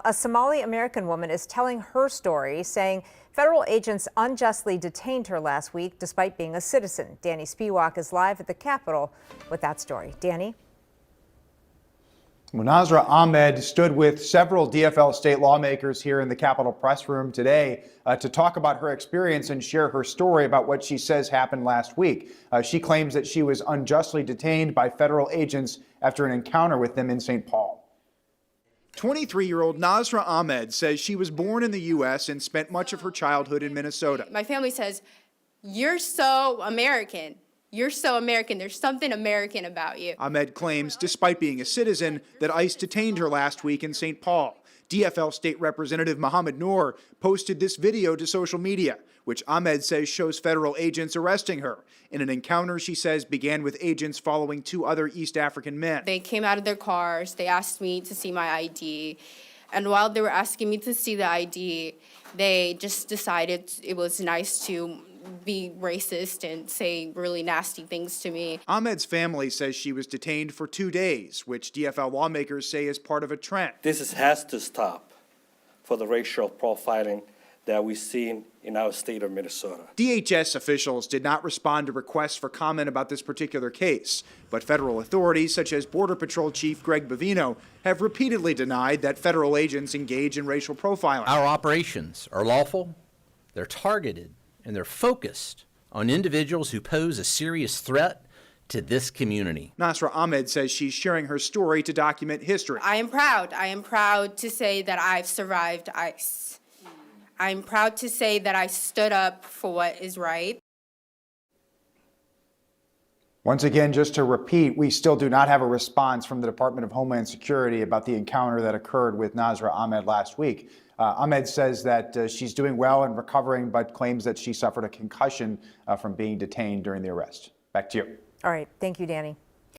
A Somali-American woman is telling her story, saying federal agents unjustly detained her last week despite being a citizen. Danny Spiewak is live at the Capitol with that story. Danny? Nazra Ahmed stood with several DFL state lawmakers here in the Capitol press room today to talk about her experience and share her story about what she says happened last week. She claims that she was unjustly detained by federal agents after an encounter with them in St. Paul. 23-year-old Nazra Ahmed says she was born in the U.S. and spent much of her childhood in Minnesota. My family says, "You're so American. You're so American. There's something American about you." Ahmed claims, despite being a citizen, that ICE detained her last week in St. Paul. DFL State Representative Mohammed Noor posted this video to social media, which Ahmed says shows federal agents arresting her in an encounter she says began with agents following two other East African men. They came out of their cars. They asked me to see my ID. And while they were asking me to see the ID, they just decided it was nice to be racist and say really nasty things to me. Ahmed's family says she was detained for 2 days, which DFL lawmakers say is part of a trend. This has to stop for the racial profiling that we've seen in our state of Minnesota. DHS officials did not respond to requests for comment about this particular case, but federal authorities such as Border Patrol Chief Greg Bavino have repeatedly denied that federal agents engage in racial profiling. Our operations are lawful, they're targeted, and they're focused on individuals who pose a serious threat to this community. Nazra Ahmed says she's sharing her story to document history. I am proud. I am proud to say that I've survived ICE. I'm proud to say that I stood up for what is right. Once again, just to repeat, we still do not have a response from the Department of Homeland Security about the encounter that occurred with Nazra Ahmed last week. Ahmed says that she's doing well and recovering, but claims that she suffered a concussion from being detained during the arrest. Back to you. All right. Thank you, Danny.